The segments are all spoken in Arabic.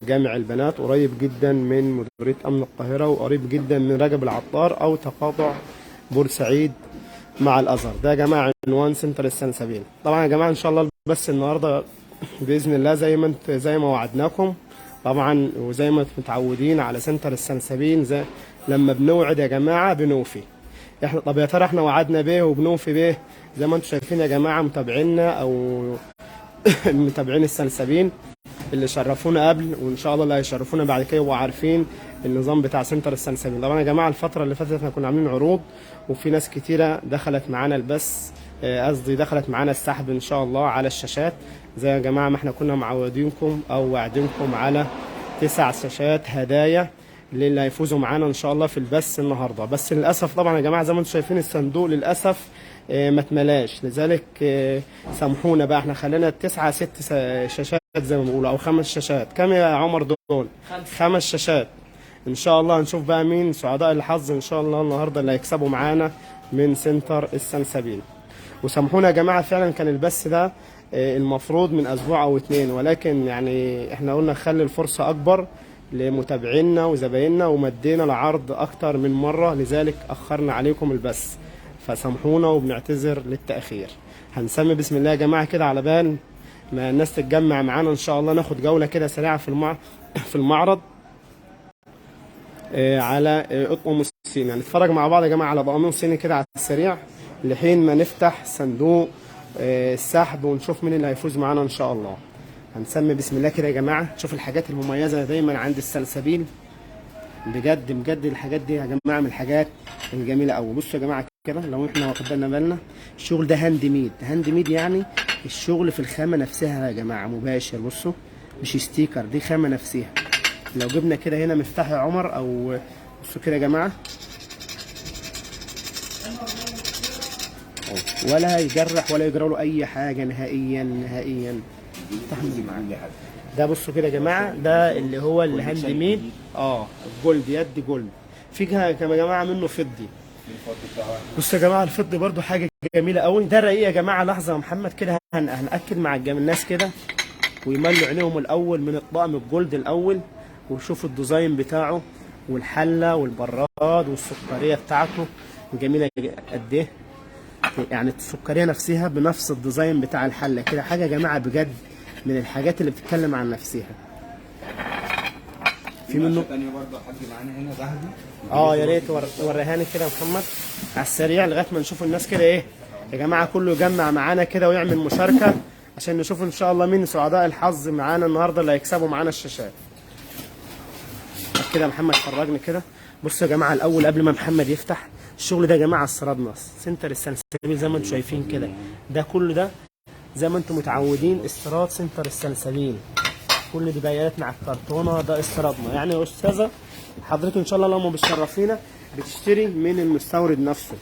جامع البنات، قريب جدا من مديرية أمن القاهرة، وقريب جدا من رجب العطار أو تقاطع بورسعيد مع الأزهر. ده يا جماعة عنوان سنتر السلسبيل. طبعا يا جماعة إن شاء الله بس النهاردة بإذن الله زي ما وعدناكم طبعا، وزي ما متعودين على سنتر السلسبيل، زي لما بنوعد يا جماعة بنوفي. احنا طب يا ترى احنا وعدنا بيه وبنوفي بيه؟ زي ما انتم شايفين يا جماعة متابعينا أو متابعين السلسبيل اللي شرفونا قبل، وان شاء الله اللي هيشرفونا بعد كده، وعارفين النظام بتاع سنتر السلسبيل. طبعا يا جماعه الفتره اللي فاتت احنا كنا عاملين عروض، وفي ناس كتيره دخلت معانا البث، قصدي دخلت معانا السحب ان شاء الله على الشاشات، زي يا جماعه ما احنا كنا معودينكم او واعدينكم على 9 شاشات هدايا للي هيفوزوا معانا ان شاء الله في البث النهارده. بس للاسف طبعا يا جماعه زي ما انتم شايفين الصندوق للاسف ما اتملاش، لذلك سامحونا بقى، احنا خلينا 9 6 شاشات زي ما بيقولوا، او 5 شاشات. كام يا عمر دول؟ 5 شاشات. ان شاء الله هنشوف بقى مين سعداء الحظ ان شاء الله النهارده اللي هيكسبوا معانا من سنتر السلسبيل. وسامحونا يا جماعه، فعلا كان البث ده المفروض من اسبوع او 2، ولكن يعني احنا قلنا نخلي الفرصه اكبر لمتابعينا وزبايننا، ومدينا العرض اكتر من مره، لذلك اخرنا عليكم البث، فسامحونا وبنعتذر للتاخير. هنسمي بسم الله يا جماعه كده على بال ما الناس تتجمع معانا ان شاء الله، ناخد جوله كده سريعه في المعرض على اطقم الصيني. يعني نتفرج مع بعض يا جماعه على طقمين صيني كده على السريع، لحين ما نفتح صندوق السحب ونشوف مين اللي هيفوز معانا ان شاء الله. هنسمي بسم الله كده يا جماعه. تشوف الحاجات المميزه دايما عند السلسبيل، بجد الحاجات دي يا جماعه من الحاجات الجميله قوي. بصوا يا جماعه كده، لو احنا واخدين بالنا الشغل ده هاند ميد، يعني الشغل في الخامه نفسها يا جماعه مباشر. بصوا مش ستيكر، دي خامه نفسها. لو جبنا كده هنا مفتاح يا عمر، او بصوا كده يا جماعه، ولا هيجرح ولا يجرى له اي حاجه نهائيا. ده بصوا كده يا جماعه، ده اللي هو الهاند ميد، الجولد، يد جولد. في كمان يا جماعه منه فضي. بصوا يا جماعه الفضي برضو حاجه جميله قوي. ده رقيق يا جماعه. لحظه يا محمد كده، هنأكد مع الناس كده ويملوا عينيهم الاول من الطقم الجولد الاول، وشوفوا الديزاين بتاعه والحله والبراد والسكريه بتاعته جميله قد ايه. يعني السكريه نفسها بنفس الديزاين بتاع الحله كده، حاجه يا جماعه بجد من الحاجات اللي بتتكلم عن نفسها. في منه تاني برضه يا حاج معانا هنا ذهبي. يا ريت وريهاني كده يا محمد على السريع، لغايه ما نشوف الناس كده ايه يا جماعه، كله يجمع معانا كده ويعمل مشاركه عشان نشوف ان شاء الله مين سعداء الحظ معانا النهارده اللي هيكسبوا معانا الشاشات. كده يا محمد فرجني كده. بصوا يا جماعه الاول قبل ما محمد يفتح الشغل ده يا جماعه، استيرادناس سنتر السلسبيل زي ما انتم شايفين كده. ده كله ده زي ما انتم متعودين استيراد سنتر السلسبيل. كل دي بيانات مع الكرتونه، ده استيرادنا. يعني يا استاذه حضرتك ان شاء الله لما بتشرفينا بتشتري من المستورد نفسه،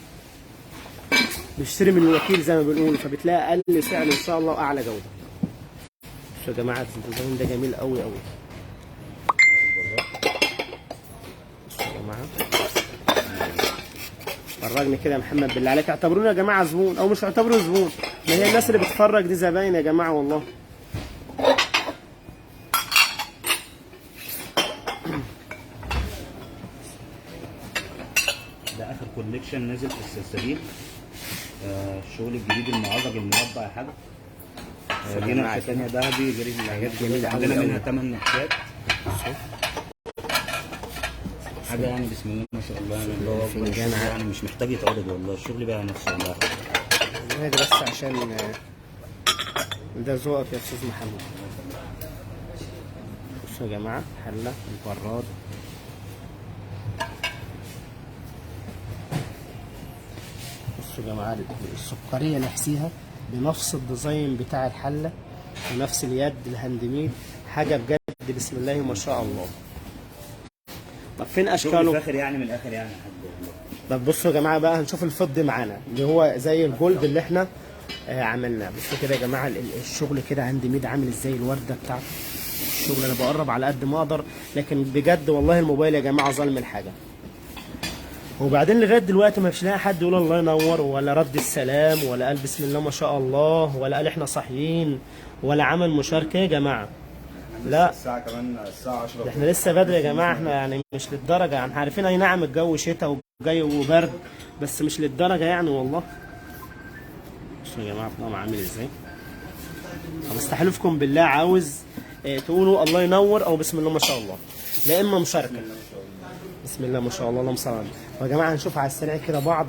بتشتري من الوكيل زي ما بنقول، فبتلاقي اقل سعر ان شاء الله واعلى جوده. بصوا يا جماعه الديزاين ده جميل قوي. بصوا يا جماعه، فرجني كده يا محمد بالله عليك. اعتبرونا يا جماعه زبون، او مش اعتبروا زبون، ما هي الناس اللي بتتفرج دي زباين يا جماعه والله. ده اخر كوليكشن نازل في السلسبيل، الشغل الجديد المعرج المربع يا حاج. دي نقشه ثانيه ذهبي غير الحاجات جميله، عندنا منها 8 نقشات. حاجه يعني بسم الله ما شاء الله، يعني مش محتاج يتعرض والله، الشغل بقى نفسه والله. هذا بس عشان ده ذوقك يا استاذ محمد. بصوا يا جماعه حله البراد، بصوا يا جماعه السكريه نفسها بنفس الديزاين بتاع الحله ونفس اليد الهاند ميد، حاجه بجد بسم الله ما شاء الله. طب فين اشكاله؟ فاخر يعني من الاخر يعني يا حاج والله. طب بصوا يا جماعه بقى هنشوف الفضي معانا اللي هو زي الجولد اللي احنا عملناه. بصوا كده يا جماعه الشغل كده هاند ميد عامل ازاي، الورده بتاعته. الشغل انا بقرب على قد ما اقدر، لكن بجد والله الموبايل يا جماعه ظالم الحاجه. وبعدين لغايه دلوقتي ما فيش لاقي حد يقول الله ينور، ولا رد السلام، ولا قال بسم الله ما شاء الله، ولا قال احنا صاحيين، ولا عمل مشاركه يا جماعه. لا الساعه كمان الساعه 10 احنا لسه بدري يا جماعه، احنا يعني مش للدرجه، يعني عارفين اي نعم الجو شتاء وجاي وبرد، بس مش للدرجه يعني والله. بصوا يا جماعه الطقم عامل ازاي. طب استحلفكم بالله عاوز تقولوا الله ينور او بسم الله ما شاء الله، لا اما مشاركه. بسم الله ما شاء الله اللهم صل على النبي. يا جماعه هنشوف على السريع كده بعض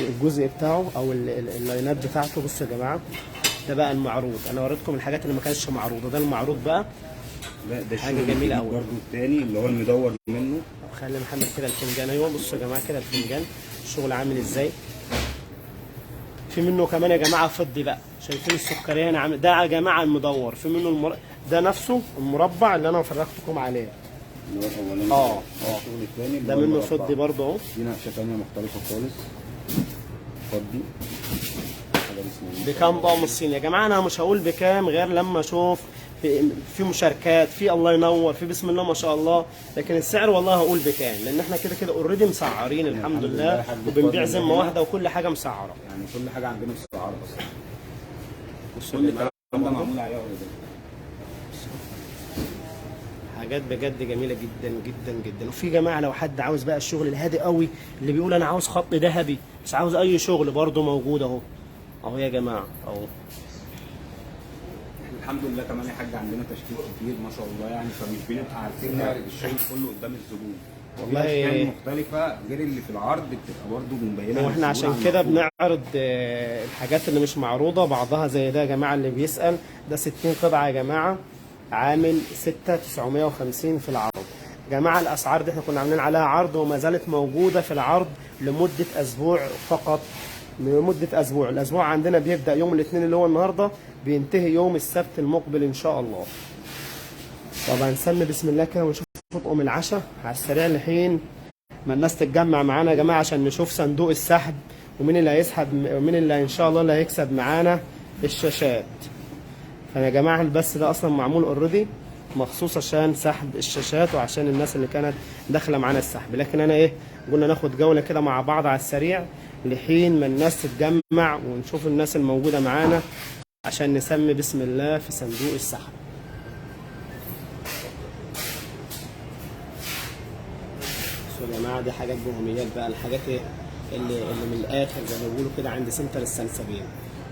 الجزء بتاعه او اللاينات بتاعته. بصوا يا جماعه ده بقى المعروض، انا وريتكم الحاجات اللي ما كانتش معروضه، ده المعروض بقى. لا ده حاجه جميله قوي برضه الثاني اللي هو المدور منه. طب خلي محمد كده الفنجان. ايوه بصوا يا جماعه كده الفنجان الشغل عامل ازاي. في منه كمان يا جماعه فضي بقى، شايفين السكريه هنا عامل ده يا جماعه المدور، في منه ده نفسه المربع اللي انا فرجتكم عليه اللي هو الاولاني. الشغل الثاني ده منه فضي برضه اهو. دي نقشه ثانيه مختلفه خالص. فضي بكام طقم الصين يا جماعه؟ انا مش هقول بكام غير لما اشوف في مشاركات، في الله ينور، في بسم الله ما شاء الله، لكن السعر والله هقول بكام، لان احنا كده كده اوريدي مسعرين الحمد لله، وبنبيع ذمه واحده وكل حاجه مسعره. يعني كل حاجه عندنا مسعره اصلا. كل الكلام ده معمول عليه اوريدي. حاجات بجد جميله جدا جدا جدا. وفي جماعه لو حد عاوز بقى الشغل الهادي قوي، اللي بيقول انا عاوز خط ذهبي مش عاوز اي شغل، برده موجود اهو. اهو يا جماعه اهو. الحمد لله كمان يا حاج عندنا تشكيل كتير ما شاء الله يعني، فمش بنبقى عارفين نعرض الشغل كله قدام الزبون. والله اشكال مختلفه غير اللي في العرض بتبقى برضه مبينه. واحنا عشان كده بنعرض الحاجات اللي مش معروضه بعضها زي ده يا جماعه. اللي بيسال ده 60 قطعه يا جماعه، عامل 6,950 في العرض. يا جماعه الاسعار دي احنا كنا عاملين عليها عرض وما زالت موجوده في العرض لمده اسبوع فقط. لمده اسبوع، الاسبوع عندنا بيبدا يوم الاثنين اللي هو النهارده، بينتهي يوم السبت المقبل ان شاء الله. طبعا نسمي بسم الله كده ونشوف تطقم العشاء على السريع لحين ما الناس تتجمع معانا يا جماعه، عشان نشوف صندوق السحب ومين اللي هيسحب ومين اللي ان شاء الله اللي هيكسب معانا الشاشات. فيا جماعه البث ده اصلا معمول اوريدي مخصوص عشان سحب الشاشات وعشان الناس اللي كانت داخله معانا السحب، لكن انا قلنا ناخد جوله كده مع بعض على السريع لحين ما الناس تتجمع ونشوف الناس الموجوده معانا عشان نسمي بسم الله في صندوق السحب. يا جماعه دي حاجات بهميات بقى، الحاجات اللي من الاخر زي ما بيقولوا كده عند سنتر السلسبيل.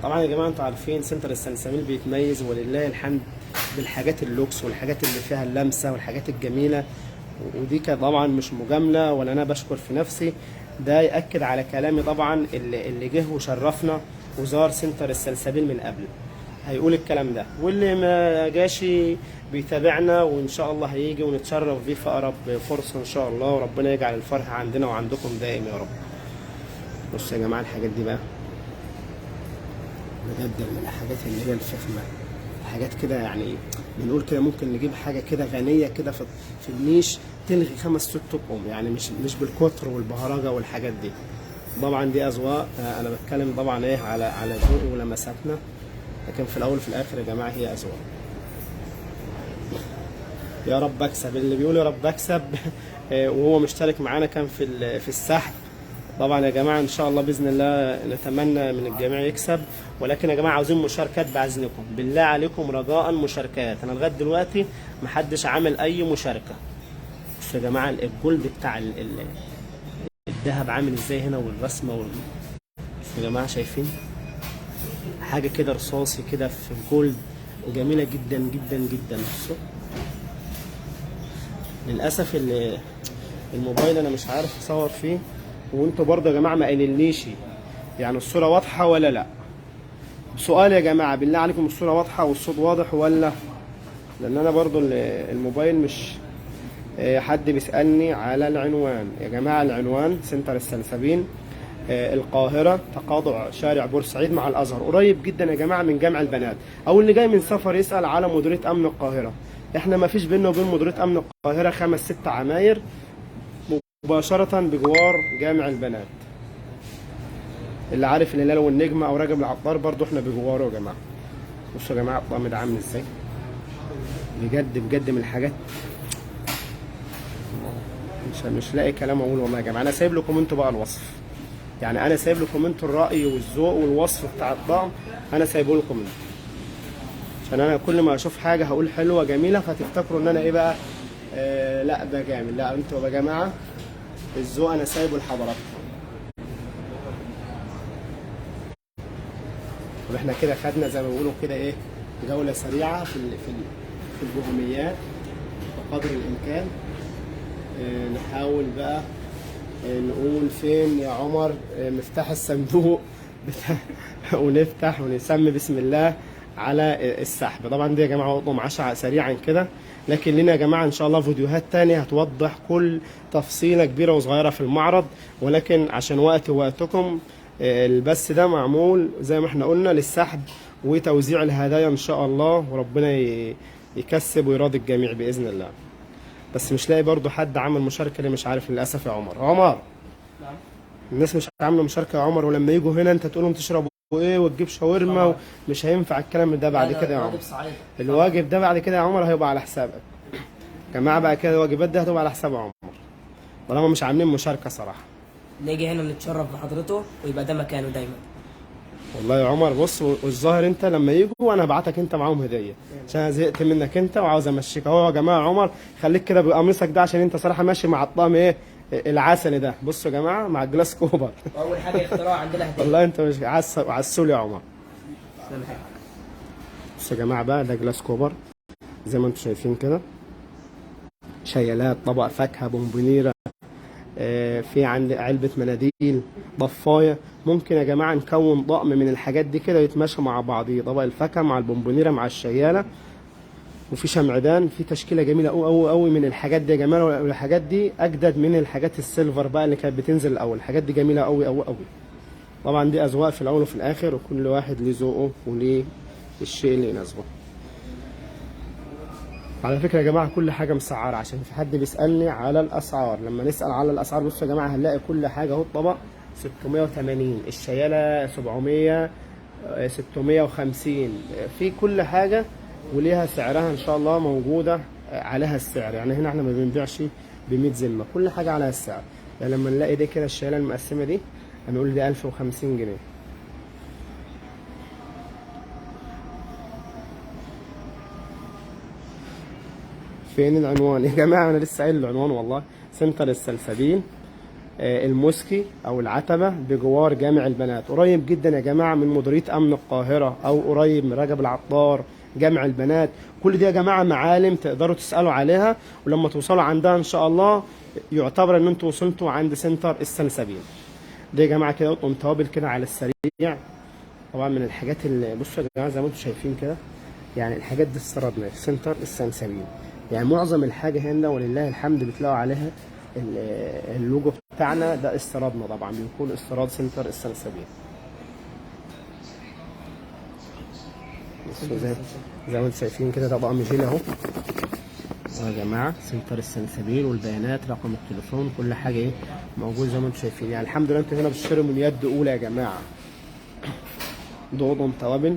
طبعا يا جماعه انتوا عارفين سنتر السلسبيل بيتميز ولله الحمد بالحاجات اللوكس والحاجات اللي فيها اللمسه والحاجات الجميله، ودي طبعا مش مجامله ولا انا بشكر في نفسي، ده ياكد على كلامي طبعا اللي جه وشرفنا وزار سنتر السلسبيل من قبل هيقول الكلام ده، واللي ما جاش بيتابعنا وان شاء الله هيجي ونتشرف بيه في اقرب فرصه ان شاء الله، وربنا يجعل الفرح عندنا وعندكم دائم يا رب. بصوا يا جماعه الحاجات دي بقى بجد من الحاجات اللي هي الفخمه، حاجات كده يعني بنقول كده ممكن نجيب حاجه كده غنيه كده في النيش تلغي 5 6 اطقم، يعني مش بالكتر والبهرجه والحاجات دي. طبعا دي اذواق، انا بتكلم طبعا على ذوقي ولمساتنا، لكن في الاول وفي الاخر يا جماعه هي اذواق. يا رب اكسب، اللي بيقول يا رب اكسب وهو مشترك معانا كان في السحب. طبعا يا جماعه ان شاء الله باذن الله نتمنى من الجميع يكسب، ولكن يا جماعه عاوزين مشاركات باذنكم، بالله عليكم رجاء مشاركات. انا لغايه دلوقتي محدش عامل اي مشاركه. بصوا يا جماعه الجولد بتاع الذهب عامل ازاي هنا والرسمه بصوا يا جماعه شايفين حاجه كده رصاصي كده في الجولد جميله جدا جدا جدا. بصوا للاسف الموبايل انا مش عارف اصور فيه، وانتوا برضه يا جماعه ما قايلينيش يعني الصوره واضحه ولا لا. سؤال يا جماعه بالله عليكم، الصوره واضحه والصوت واضح ولا؟ لان انا برضه الموبايل مش حد بيسالني على العنوان يا جماعه. العنوان سنتر السلسبيل القاهره، تقاطع شارع بورسعيد مع الازهر، قريب جدا يا جماعه من جامع البنات. او اللي جاي من سفر يسال على مديريه امن القاهره، احنا ما فيش بيننا وبين مديريه امن القاهره 5 6 عماير، مباشره بجوار جامع البنات. اللي عارف الهلال والنجمه او راجب العطار برضو احنا بجواره يا جماعه. بصوا يا جماعه الطقم ده عامل ازاي بجد بجد من الحاجات مش لاقي كلام اقول والله يا جماعه. انا سايب لكم انتوا بقى الوصف، يعني انا سايب لكم انتوا الراي والذوق والوصف بتاع الطقم، انا سايبه لكم انتوا. عشان انا كل ما اشوف حاجه هقول حلوه جميله فتفتكروا ان انا ايه بقى، لا ده جامد. لا انتوا يا جماعه الذوق انا سايبه لحضراتكم. طب احنا كده خدنا زي ما بيقولوا كده ايه، جوله سريعه في البهميات بقدر الامكان. نحاول بقى نقول فين يا عمر مفتاح الصندوق ونفتح ونسمي بسم الله على السحب. طبعا دي يا جماعه وضعهم 10 سريعا كده، لكن لنا يا جماعه ان شاء الله فيديوهات تانية هتوضح كل تفصيله كبيره وصغيره في المعرض، ولكن عشان وقتكم البث ده معمول زي ما احنا قلنا للسحب وتوزيع الهدايا ان شاء الله، وربنا يكسب ويراضي الجميع باذن الله. بس مش لاقي برضو حد عمل مشاركه اللي مش عارف للاسف يا عمر. نعم. الناس مش عامله مشاركه يا عمر، ولما يجوا هنا انت تقول لهم تشربوا ايه وتجيب شاورما، ومش هينفع الكلام ده بعد كده يا عمر. الواجب ده بعد كده يا عمر هيبقى على حسابك. جماعه بقى كده الواجبات دي هتبقى على حساب عمر، طالما مش عاملين مشاركه صراحه. نيجي هنا نتشرف بحضرته ويبقى ده مكانه دايما. والله يا عمر بص، والظاهر انت لما يجوا وانا هبعتك انت معاهم هديه، عشان انا زهقت منك انت وعاوز امشيك اهو. يا جماعه عمر خليك كده بقميصك ده، عشان انت صراحه ماشي مع الطقم ايه العسلي ده. بصوا يا جماعه مع الجلاس كوبر. واول حاجه اختراع عندنا هديه. والله انت مش عسول يا عمر. بصوا يا جماعه بقى ده جلاس كوبر زي ما انتم شايفين كده، شيالات، طبق فاكهه، بونبونيره، في عند علبة مناديل، ضفاية. ممكن يا جماعة نكون طقم من الحاجات دي كده يتماشى مع بعضيه، طبق الفاكهة مع البونبونيرة مع الشيالة، وفي شمعدان. في تشكيلة جميلة أوي أوي أوي من الحاجات دي يا جماعة، والحاجات دي أجدد من الحاجات السيلفر بقى اللي كانت بتنزل الأول. الحاجات دي جميلة أوي أوي أوي. طبعا دي أذواق في الأول وفي الآخر، وكل واحد ليه ذوقه وليه الشيء اللي يناسبه. على فكرة يا جماعة كل حاجة مسعرة، عشان في حد بيسألني على الأسعار. لما نسأل على الأسعار بصوا يا جماعة هنلاقي كل حاجة اهو. الطبق 680، الشيالة 700، 650، في كل حاجة وليها سعرها إن شاء الله موجودة عليها السعر. يعني هنا احنا ما بنبيعش ب 100 ذمة، كل حاجة عليها السعر. يعني لما نلاقي دي كده الشيالة المقسمة دي هنقول دي 1050 جنيه. فين العنوان يا جماعه؟ انا لسه قايل العنوان والله. سنتر السلسبيل الموسكي او العتبه بجوار جامع البنات، قريب جدا يا جماعه من مديريه امن القاهره، او قريب من رجب العطار، جامع البنات. كل دي يا جماعه معالم تقدروا تسالوا عليها، ولما توصلوا عندها ان شاء الله يعتبر ان انتوا وصلتوا عند سنتر السلسبيل. دي يا جماعه كده قطن توابل كده على السريع. طبعا من الحاجات اللي بصوا يا جماعه زي ما انتم شايفين كده، يعني الحاجات دي استردنا في سنتر السلسبيل. يعني معظم الحاجة هنا ولله الحمد بتلاقوا عليها اللوجو بتاعنا ده استيرادنا، طبعا بيكون استيراد سنتر السلسبيل. زي ما انتم شايفين كده ده طقم جيل اهو يا جماعة، سنتر السلسبيل، والبيانات رقم التليفون كل حاجة ايه موجود زي ما انتم شايفين. يعني الحمد لله انتوا هنا بتشتروا من يد اولى يا جماعة. ده قطن توابل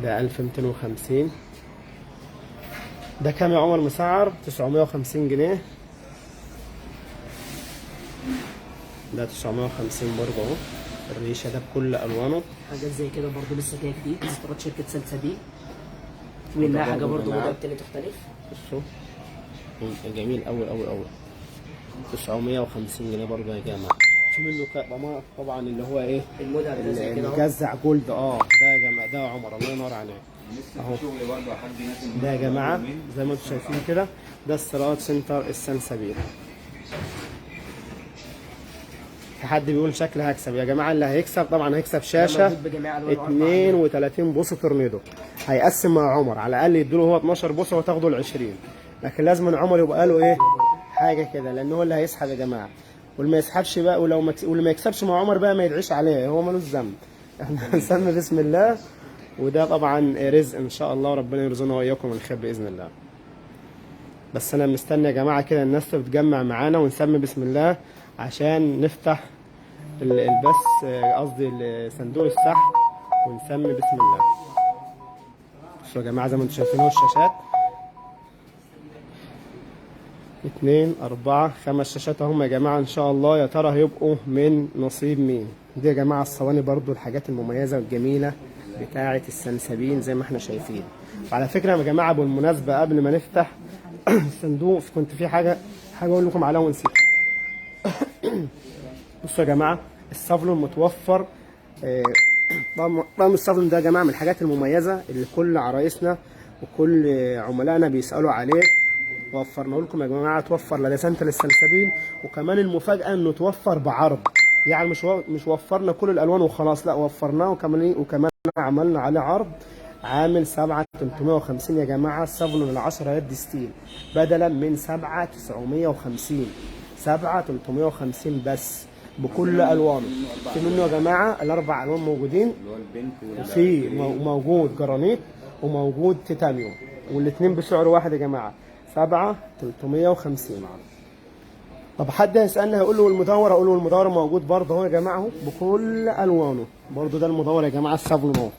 ده 1250. ده كام يا عمر مسعر؟ 950 جنيه. ده 950 برضه اهو. الريشه ده بكل الوانه. حاجات زي كده برضه لسه جايه جديد، استيراد شركه سلسبيل. منها حاجه برضه موديل تاني تختلف. بصوا جميل قوي قوي قوي. 950 جنيه برضه يا جماعه. في منه طبعا اللي هو ايه؟ الموديل زي كده المجزع جولد. ده يا جماعه ده يا عمر الله ينور عليك اهو. ده يا جماعه زي ما انتم شايفين كده ده استيراد سنتر السلسبيل. في حد بيقول شكل هكسب يا جماعه، اللي هيكسب طبعا هيكسب شاشه 32 بوصه تورنيدو. هيقسم مع عمر على الاقل يديله هو 12 بوصه وتاخده ال 20، لكن لازم عمر يبقى له ايه حاجه كده، لان هو اللي هيسحب يا جماعه. واللي ما يسحبش بقى واللي ما يكسبش مع عمر بقى ما يدعيش عليه، هو ملوش ذنب. احنا هنسمي بسم الله، وده طبعا رزق ان شاء الله، وربنا يرزقنا واياكم الخير باذن الله. بس انا مستني يا جماعه كده الناس تتجمع معانا ونسمي بسم الله عشان نفتح البث، قصدي صندوق السحب، ونسمي بسم الله. بصوا يا جماعه زي ما انتم شايفين اهو الشاشات 2 4 5 شاشات اهم يا جماعه ان شاء الله. يا ترى هيبقوا من نصيب مين؟ دي يا جماعه الصواني برضو الحاجات المميزه والجميله بتاعه السلسبيل زي ما احنا شايفين. وعلى فكره يا جماعه بالمناسبه قبل ما نفتح الصندوق كنت في حاجه اقول لكم عليها ونسيت. بصوا يا جماعه الصافلون متوفر. طقم الصافلون ده يا جماعه من الحاجات المميزه اللي كل عرايسنا وكل عملائنا بيسالوا عليه. وفرنا لكم يا جماعه، توفر لدسنت للسلسبيل، وكمان المفاجاه انه توفر بعرض. يعني مش وفرنا كل الالوان وخلاص، لا وفرناه وكمان عملنا عليه عرض عامل 7350 يا جماعه. الصافلون ال10 يد ستيل بدلا من 7950، 7350 بس بكل الوانه. في منه يا جماعه الاربع الوان موجودين، وفي موجود جرانيت وموجود تيتانيوم، والاثنين بسعر واحد يا جماعه 7350. طب حد هيسالني هيقول له المدور، اقول له المدور موجود برضه اهو يا جماعه اهو بكل الوانه. برضه ده المدور يا جماعه الصافلون اهو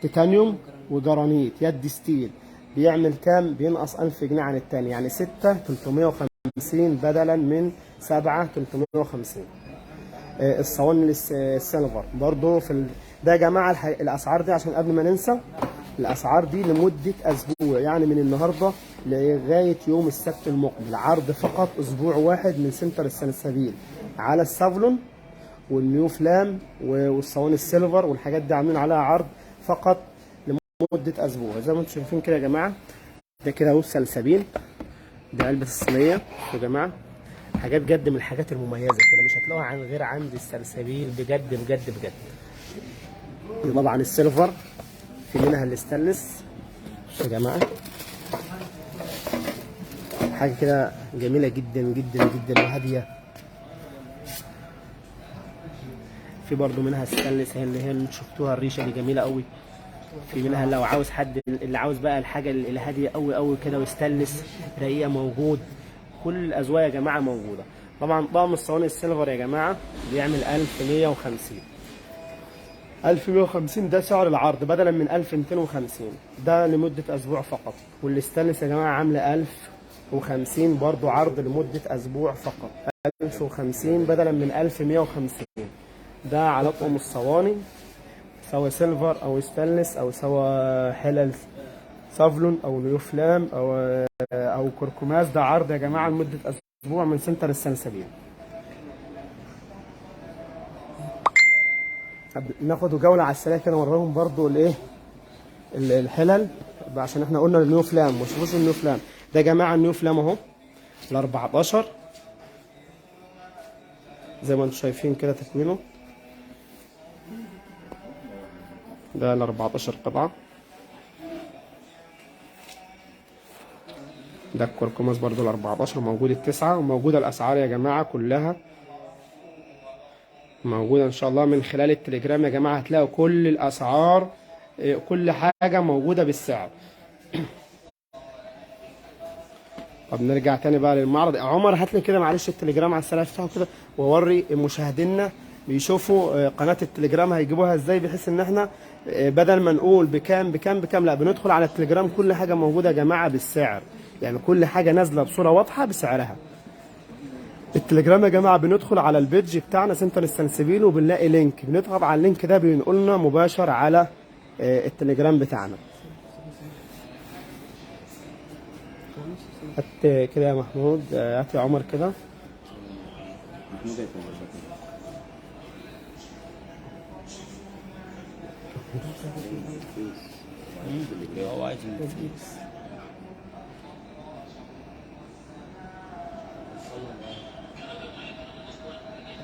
تيتانيوم وجرانيت يد ستيل. بيعمل كام؟ بينقص 1000 جنيه عن الثاني، يعني 6350 بدلا من 7350. الصواني السيلفر برضه ده يا جماعه الاسعار دي عشان قبل ما ننسى، الاسعار دي لمده اسبوع، يعني من النهارده لغايه يوم السبت المقبل. عرض فقط اسبوع واحد من سنتر السلسبيل على الصافلون والنيو فلام والصواني السيلفر والحاجات دي، عاملين عليها عرض فقط لمده اسبوع. زي ما انتم شايفين كده يا جماعه، ده كده اهو السلسبيل، ده علبه الصينيه يا جماعه. حاجات بجد من الحاجات المميزه كده، مش هتلاقوها عن غير عند السلسبيل بجد بجد بجد. طبعا السيلفر في منها الاستانلس يا جماعه، حاجه كده جميله جدا جدا جدا وهاديه. في برضو منها الستانلس اللي هي اللي شفتوها، الريشه دي جميله قوي. في منها لو عاوز حد اللي عاوز بقى الحاجه اللي هاديه قوي قوي كده وستانلس رقيقه موجود. كل الاذواق يا جماعه موجوده. طبعا طقم الصواني السيلفر يا جماعه بيعمل 1150. 1150 ده سعر العرض بدلا من 1250، ده لمده اسبوع فقط. والستانلس يا جماعه عامله 1050 برضو عرض لمده اسبوع فقط، 1050 بدلا من 1150. ده على طقم الصواني سواء سيلفر او ستانلس او سواء حلل صافلون او نيو فلام او كركماس. ده عرض يا جماعه لمده اسبوع من سنتر السلسبيل. ناخد جوله على السريع كده نوريهم برضو الايه الحلل، عشان احنا قلنا النيو فلام. ما شوفوش النيو فلام ده يا جماعه، النيو فلام اهو ال 14 زي ما انتم شايفين كده تكميله. ده ال 14 قطعه. ده الكركماس برضو ال 14 موجود التسعه، وموجوده الاسعار يا جماعه كلها موجوده ان شاء الله. من خلال التليجرام يا جماعه هتلاقوا كل الاسعار، كل حاجه موجوده بالسعر. طب نرجع تاني بقى للمعرض. عمر هات لي كده معلش التليجرام على السريع افتحه كده واوري مشاهدينا بيشوفوا قناه التليجرام هيجيبوها ازاي، بحيث ان احنا بدل ما نقول بكام بكام بكام، لا بندخل على التليجرام كل حاجه موجوده يا جماعه بالسعر. يعني كل حاجه نازله بصوره واضحه بسعرها. التليجرام يا جماعه بندخل على البيدج بتاعنا سنتر السلسبيل وبنلاقي لينك، بنضغط على اللينك ده بينقلنا مباشر على التليجرام بتاعنا. هات كده يا محمود، هات يا عمر كده.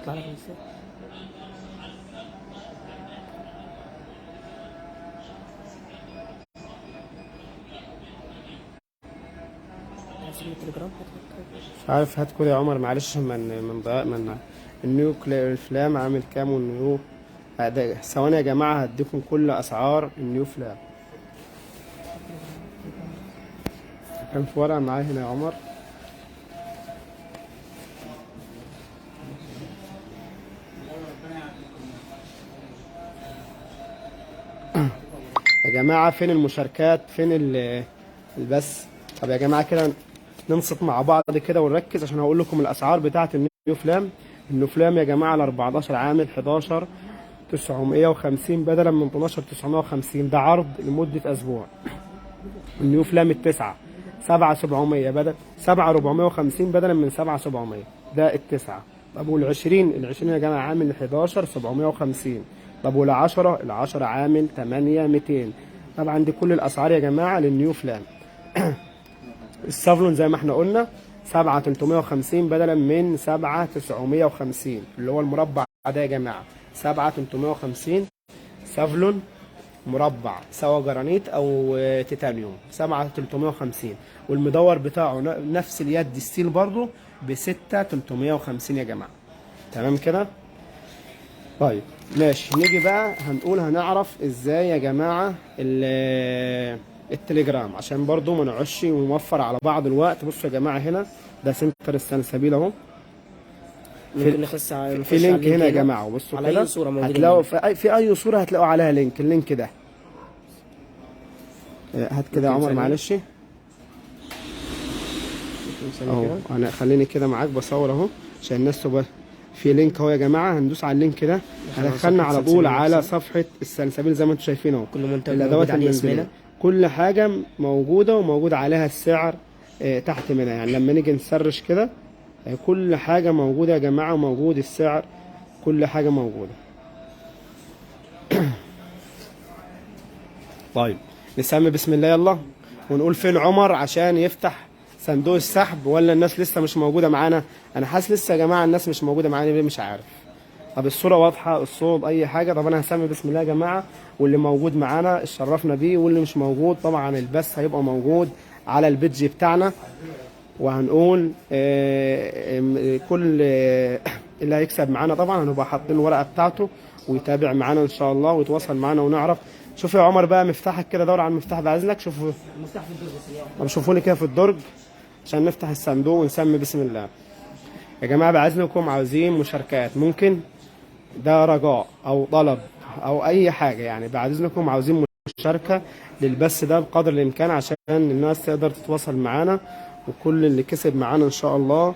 اطلع لك ازاي؟ مش عارف، هات كده يا عمر معلش من ضياء من النيو فلام عامل كام والنيو. ثواني يا جماعه هديكم كل اسعار النيو فلام. كان في ورقه معايا هنا يا عمر. يا جماعه فين المشاركات؟ فين البث؟ طب يا جماعه كده ننصت مع بعض كده ونركز عشان هقول لكم الاسعار بتاعه النيو فلام. النيو فلام يا جماعه ال 14 عامل 950 بدلا من 12950. ده عرض لمدة أسبوع. النيو فلام التسعة 7700 بدل 7450 بدلا من 7700. ده التسعة. طب والعشرين، العشرين يا جماعة عامل 11750. طب والعشرة، العشرة عامل 8200. طبعا دي كل الأسعار يا جماعة للنيو فلام. السافلون زي ما احنا قلنا 7350 بدلا من 7950 اللي هو المربع ده يا جماعة. 7350 سافلون مربع سواء جرانيت او تيتانيوم 7350. والمدور بتاعه نفس اليد ستيل برضه ب 6350 يا جماعة. تمام كده؟ طيب ماشي، نيجي بقى هنعرف ازاي يا جماعة التليجرام عشان برضو ما نعش ونوفر على بعض الوقت. بصوا يا جماعة هنا ده سنتر السلسبيل اهو. ممكن نخش على في لينك هنا يا جماعة. بصوا على كده اي صورة موجودة هتلاقوا في اي صورة هتلاقوا عليها لينك. اللينك ده هات كده يا عمر معلش اهو. انا خليني كده معاك بصور اهو عشان الناس تبقى في لينك اهو يا جماعه. هندوس على اللينك ده هدخلنا على طول على صفحه السلسبيل زي ما انتم شايفين اهو. كل منتج الادوات عليه المنزليه اسمنا. كل حاجه موجوده وموجود عليها السعر تحت منها. يعني لما نيجي نسرش كده كل حاجه موجوده يا جماعه وموجود السعر. كل حاجه موجوده. طيب نسمي بسم الله يلا ونقول فين عمر عشان يفتح صندوق السحب. ولا الناس لسه مش موجوده معانا؟ انا حاسس لسه يا جماعه الناس مش موجوده معانا ليه مش عارف. طب الصوره واضحه، الصوت، اي حاجه؟ طب انا هسمي بسم الله يا جماعه، واللي موجود معانا اتشرفنا بيه، واللي مش موجود طبعا البث هيبقى موجود على البيدج بتاعنا. وهنقول كل اللي هيكسب معانا طبعا هنبقى حاطين الورقه بتاعته ويتابع معانا ان شاء الله ويتواصل معانا ونعرف. شوف يا عمر بقى مفتاحك كده، دور على المفتاح ده عايزك. شوفوا المفتاح في الدرج بس. طب شوفوا لي كده في الدرج عشان نفتح الصندوق ونسمي بسم الله يا جماعه. بعزنكم عاوزين مشاركات، ممكن ده رجاء او طلب او اي حاجه يعني. بعد اذنكم عاوزين مشاركه للبث ده بقدر الامكان عشان الناس تقدر تتواصل معانا. وكل اللي كسب معانا ان شاء الله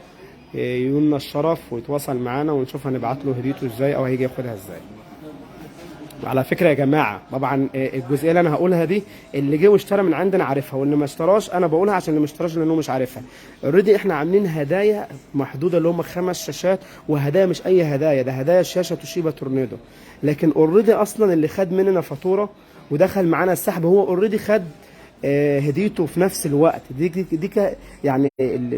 يقولنا الشرف ويتواصل معانا ونشوف هنبعت له هديته ازاي او هيجي ياخدها ازاي. على فكره يا جماعه طبعا الجزئيه اللي انا هقولها دي اللي جه واشترى من عندنا عارفها، واللي ما اشتراش انا بقولها عشان اللي ما اشتراش لانه مش عارفها. اوريدي احنا عاملين هدايا محدوده اللي هم 5 شاشات، وهدايا مش اي هدايا، ده هدايا شاشه توشيبا تورنيدو. لكن اوريدي اصلا اللي خد مننا فاتوره ودخل معانا السحب هو اوريدي خد هديته في نفس الوقت. دي يعني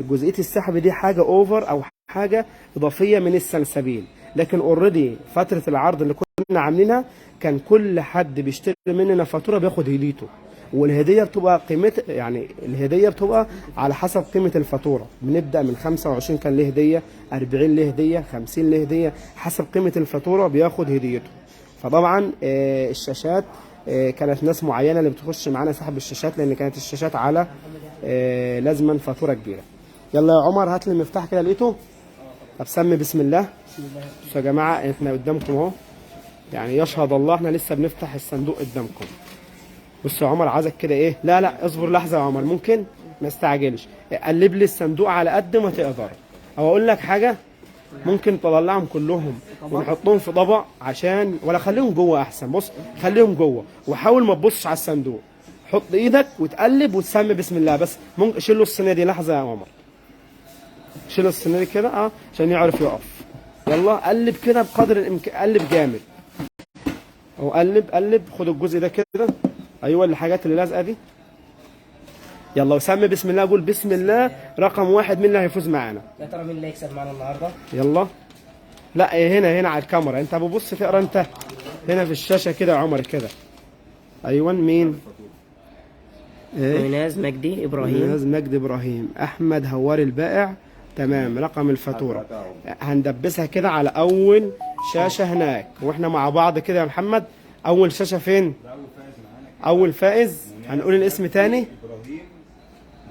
جزئيه السحب دي حاجه اوفر او حاجه اضافيه من السلسبيل. لكن اوريدي فتره العرض اللي كنا عاملينها كان كل حد بيشتري مننا فاتوره بياخد هديته. والهديه بتبقى قيمتها يعني الهديه بتبقى على حسب قيمه الفاتوره. بنبدا من 25 كان له هديه، 40 له هديه، 50 له هديه، حسب قيمه الفاتوره بياخد هديته. فطبعا الشاشات كانت ناس معينه اللي بتخش معانا سحب الشاشات لان كانت الشاشات على لازما فاتوره كبيره. يلا يا عمر هات لي المفتاح كده لقيته. طب سمي بسم الله. بصوا يا جماعه احنا قدامكم اهو، يعني يشهد الله احنا لسه بنفتح الصندوق قدامكم. بصوا يا عمر عايزك كده ايه، لا اصبر لحظه يا عمر، ممكن ما استعجلش. قلب لي الصندوق على قد ما تقدر. او اقول لك حاجه، ممكن تطلعهم كلهم ونحطهم في طبق عشان ولا خليهم جوه احسن. بص خليهم جوه وحاول ما تبصش على الصندوق. حط ايدك وتقلب وتسمي بسم الله. بس ممكن شيل له الصينيه دي لحظه يا عمر، شيل الصينيه دي كده عشان يعرف يقف. يلا قلب كده بقدر الامكان، قلب جامد اهو، قلب. خد الجزء ده كده، ايوه الحاجات اللي لازقه دي. يلا وسمي بسم الله. قول بسم الله رقم 1. مين اللي هيفوز معانا؟ يا ترى مين اللي هيكسب معانا النهارده؟ يلا لا هنا على الكاميرا. انت ببص تقرا انت هنا في الشاشه كده يا عمر كده. ايوه مين؟ ميناز مجدي ابراهيم. ميناز مجدي ابراهيم. احمد هواري البائع. تمام. رقم الفاتوره هندبسها كده على اول شاشه هناك واحنا مع بعض كده يا محمد. اول شاشه فين؟ اول فائز. هنقول الاسم تاني. ابراهيم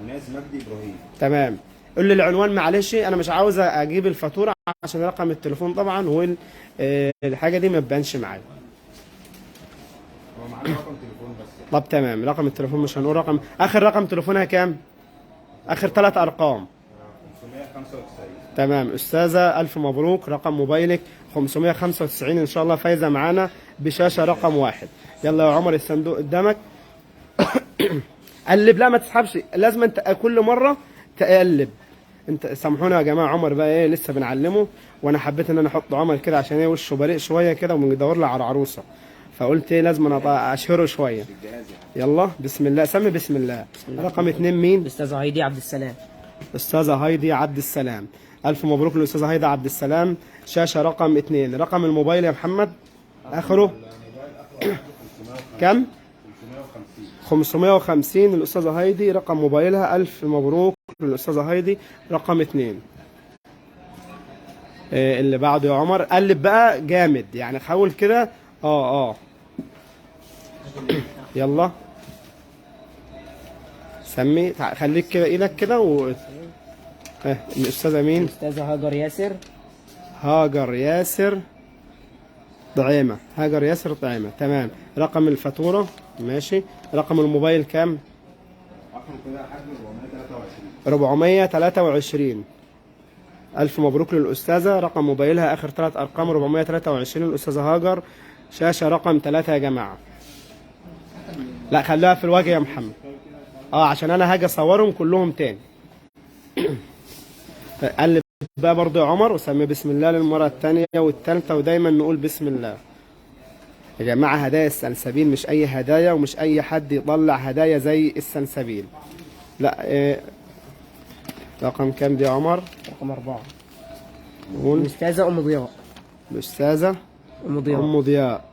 مناز مجدي ابراهيم. تمام. قول لي العنوان معلش، انا مش عاوز اجيب الفاتوره عشان رقم التليفون طبعا والحاجه دي ما تبانش معايا. هو معانا رقم تليفون بس. طب تمام. رقم التليفون مش هنقول رقم. اخر رقم تليفونها كام؟ اخر 3 ارقام. 595. تمام استاذه، الف مبروك، رقم موبايلك 595 ان شاء الله فايزه معانا بشاشه رقم 1. يلا يا عمر الصندوق قدامك. قلب، لا ما تسحبش، لازم انت كل مره تقلب. انت سامحونا يا جماعه، عمر بقى ايه لسه بنعلمه، وانا حبيت ان انا احط عمر كده عشان ايه وشه بريء شويه كده وبندور له على عروسه، فقلت ايه لازم انا اشهره شويه. يلا بسم الله، سمي بسم الله. رقم 2 مين؟ الاستاذه هايدي عبد السلام. استاذه هايدي عبد السلام، الف مبروك للاستاذه هايدي عبد السلام، شاشه رقم 2. رقم الموبايل يا محمد اخره كم؟ 550 الاستاذه هايدي رقم موبايلها. الف مبروك للاستاذه هايدي رقم 2. اللي بعده يا عمر، قلب بقى جامد يعني، حاول كده. يلا سمي، خليك كده ايدك كده الاستاذه مين؟ الاستاذه هاجر ياسر. هاجر ياسر طعيمه، هاجر ياسر طعيمه، تمام. رقم الفاتوره ماشي. رقم الموبايل كام؟ 423. الف مبروك للاستاذه، رقم موبايلها اخر 3 ارقام 423 الاستاذه هاجر، شاشه رقم 3 يا جماعه. لا خليها في الوجه يا محمد، عشان انا هاجي اصورهم كلهم تاني. قلب بقى برضه يا عمر وسمي بسم الله للمره الثانيه والثالثه، ودايما نقول بسم الله يا جماعه. هدايا السلسبيل مش اي هدايا، ومش اي حد يطلع هدايا زي السلسبيل. لا رقم كام دي يا عمر؟ رقم 4. قول. الاستاذه ام ضياء. الاستاذه ام ضياء. ام ضياء،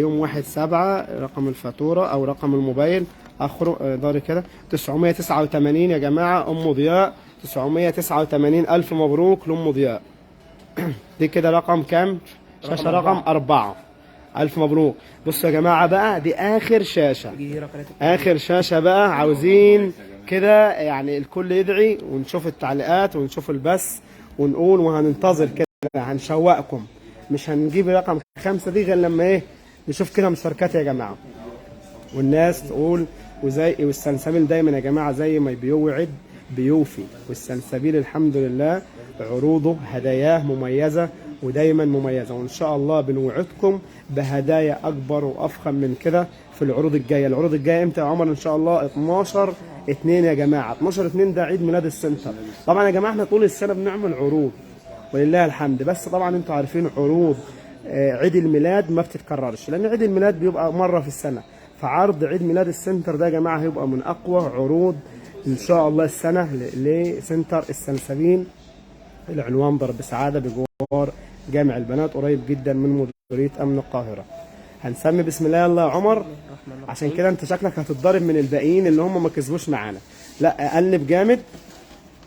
يوم 1/7. رقم الفاتوره او رقم الموبايل اخره داري كده 989 يا جماعه. ام ضياء 989. الف مبروك لام ضياء. دي كده رقم كام؟ شاشه رقم 4. الف مبروك. بصوا يا جماعه بقى، دي اخر شاشه، اخر شاشه بقى. عاوزين كده يعني الكل يدعي، ونشوف التعليقات ونشوف البث ونقول، وهننتظر كده، هنشوقكم. مش هنجيب رقم 5 دي غير لما ايه نشوف كده مشاركات يا جماعه، والناس تقول. والسلسبيل دايما يا جماعه زي ما بيوعد بيوفي، والسلسبيل الحمد لله عروضه هداياه مميزه ودايما مميزه، وان شاء الله بنوعدكم بهدايا اكبر وافخم من كده في العروض الجايه. العروض الجايه امتى يا عمر؟ ان شاء الله 12/2 يا جماعه. 12/2 ده عيد ميلاد السنتر. طبعا يا جماعه احنا طول السنه بنعمل عروض ولله الحمد، بس طبعا انتوا عارفين عروض عيد الميلاد ما بتتكررش، لان عيد الميلاد بيبقى مره في السنه، فعرض عيد ميلاد السنتر ده يا جماعه هيبقى من اقوى عروض ان شاء الله السنه لسنتر السلسبيل. العنوان ضرب سعاده بجوار جامع البنات، قريب جدا من مديريه امن القاهره. هنسمي بسم الله. يلا يا عمر، عشان كده انت شكلك هتتضرب من الباقيين اللي هم ما كسبوش معانا. لا قلب جامد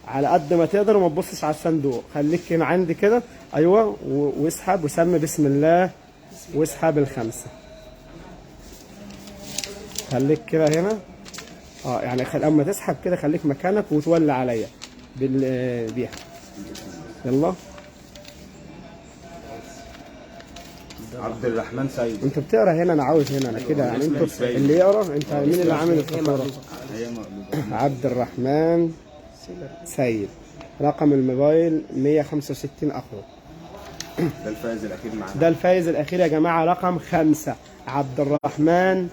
على قد ما تقدر وما تبصش على الصندوق، خليك هنا عندي كده، ايوه، واسحب وسمي بسم الله واسحب ال5. خليك كده هنا، يعني اما تسحب كده خليك مكانك وتولى عليا بيها. يلا عبد الرحمن سيد. انت بتقرا هنا، انا عاوز هنا انا كده يعني، انتوا اللي يقرا. انت مين اللي عامل الفاتوره؟ عبد الرحمن سيد، رقم الموبايل 165 اخره. ده الفائز الاخير معانا، ده الفائز الاخير يا جماعه، رقم 5 عبد الرحمن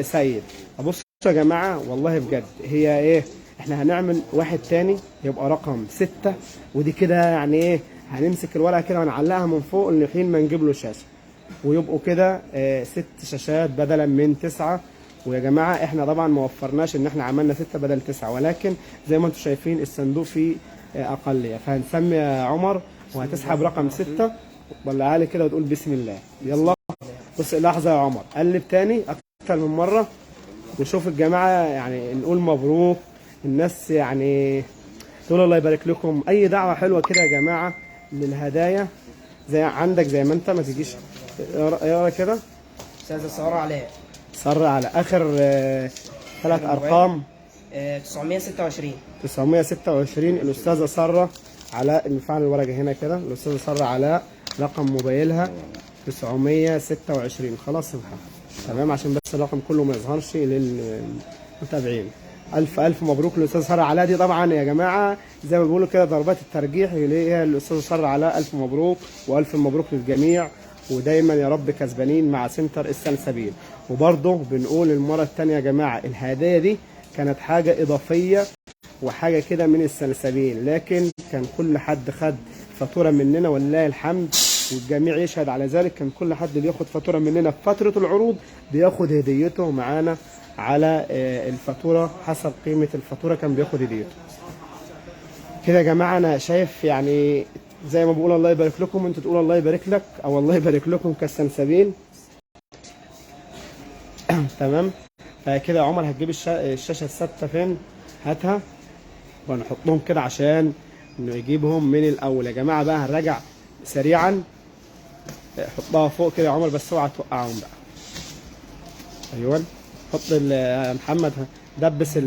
سيد. بصوا يا جماعه والله بجد هي ايه، احنا هنعمل واحد تاني يبقى رقم 6، ودي كده يعني ايه، هنمسك الورقه كده ونعلقها من فوق لحين ما نجيب له شاشه، ويبقوا كده 6 شاشات بدلا من 9. ويا جماعه احنا طبعا ما وفرناش ان احنا عملنا 6 بدل 9، ولكن زي ما انتم شايفين الصندوق فيه اقليه. فهنسمي يا عمر وهتسحب رقم 6 وطلعها لي كده وتقول بسم الله. يلا بص لحظه يا عمر، قلب تاني اكتر من مره نشوف الجماعه، يعني نقول مبروك الناس، يعني تقول الله يبارك لكم. اي دعوه حلوه كده يا جماعه للهدايا، زي عندك زي ما انت ما تجيش اقرا كده. استاذه ساره علاء. سر على اخر 3 ارقام 926. 926 الاستاذه ساره علاء. نفعل الورقه هنا كده، الاستاذه ساره علاء رقم موبايلها 926. خلاص تمام، عشان بس الرقم كله ما يظهرش للمتابعين. الف مبروك للاستاذ ساره علاء. دي طبعا يا جماعه زي ما بيقولوا كده ضربات الترجيح اللي هي الاستاذ ساره علاء. الف مبروك والف مبروك للجميع، ودايما يا رب كسبانين مع سنتر السلسبيل. وبرضه بنقول المره الثانيه يا جماعه الهدايا دي كانت حاجه اضافيه وحاجه كده من السلسبيل، لكن كان كل حد خد فاتوره مننا ولله الحمد والجميع يشهد على ذلك. كان كل حد بياخد فاتوره مننا في فتره العروض بياخد هديته معانا على الفاتوره، حسب قيمه الفاتوره كان بياخد هديته. كده يا جماعه انا شايف يعني زي ما بقول الله يبارك لكم، انتوا تقولوا الله يبارك لك او الله يبارك لكم كالسلسبيل. تمام. فكده يا عمر هتجيب الشاشه الثابته فين؟ هاتها ونحطهم كده عشان نجيبهم من الاول يا جماعه. بقى هنراجع سريعا. حطها فوق كده يا عمر بس اوعى توقعهم بقى. ايوه حط محمد دبس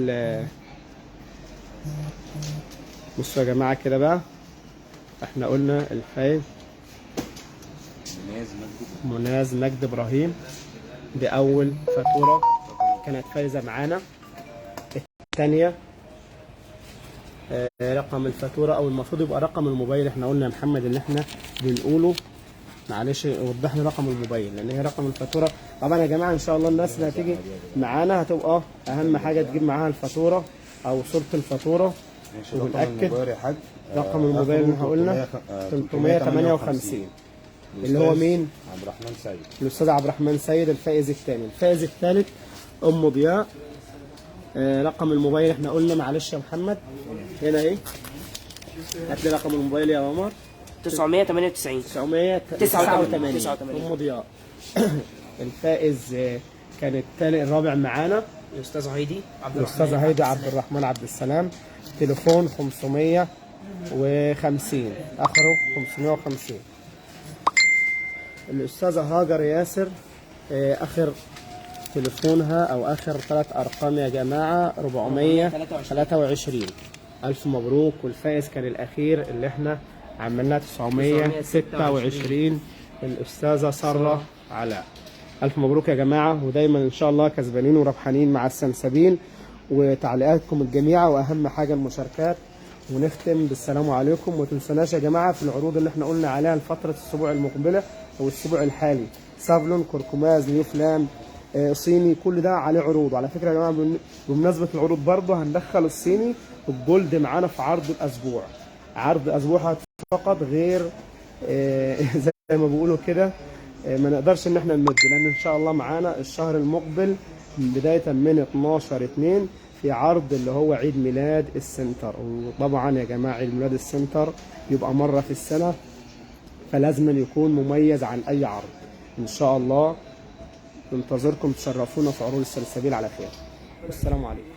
بصوا يا جماعه كده بقى. احنا قلنا الفايز مناز مجد ابراهيم، دي اول فاتوره كانت فايزه معانا. الثانيه رقم الفاتوره او المفروض يبقى رقم الموبايل. احنا قلنا يا محمد ان احنا بنقوله، معلش وضح لي رقم الموبايل لان هي رقم الفاتوره. طبعا يا جماعه ان شاء الله الناس اللي هتيجي معانا هتبقى اهم حاجه تجيب معاها الفاتوره او صوره الفاتوره ونتاكد. رقم الموبايل اللي احنا قلنا 358 اللي هو مين؟ عبد الرحمن سيد، الاستاذ عبد الرحمن سيد الفائز الثاني. الفائز الثالث ام ضياء. رقم الموبايل احنا قلنا معلش يا محمد هنا ايه؟ هات لي رقم الموبايل يا عمر. 998 989 ام ضياء. الفائز كان الثاني الرابع معانا الاستاذ هايدي عبد الرحمن عبد السلام. تليفون 550 اخره 550. الاستاذه هاجر ياسر اخر تليفونها او اخر 3 ارقام يا جماعه 423. الف مبروك. والفائز كان الاخير اللي احنا عملناه 926 الاستاذه ساره علاء. الف مبروك يا جماعه، ودايما ان شاء الله كسبانين وربحانين مع السلسبيل. وتعليقاتكم الجميعه واهم حاجه المشاركات. ونختم بالسلام عليكم. وما تنسوناش يا جماعه في العروض اللي احنا قلنا عليها لفتره الاسبوع المقبله او الاسبوع الحالي، سافلون، كركماز، نيوفلان، صيني، كل ده عليه عروض. وعلى فكره يا جماعه بمناسبه العروض برضه هندخل الصيني الجولد معانا في عرض الاسبوع. عرض اسبوع فقط، غير زي ما بيقولوا كده ما نقدرش ان احنا نمد، لان ان شاء الله معانا الشهر المقبل بدايه من 12/2 في عرض اللي هو عيد ميلاد السنتر. وطبعا يا جماعه عيد ميلاد السنتر يبقى مره في السنه، فلازم يكون مميز عن اي عرض. ان شاء الله ننتظركم تشرفونا في عروض السلسبيل على خير. والسلام عليكم.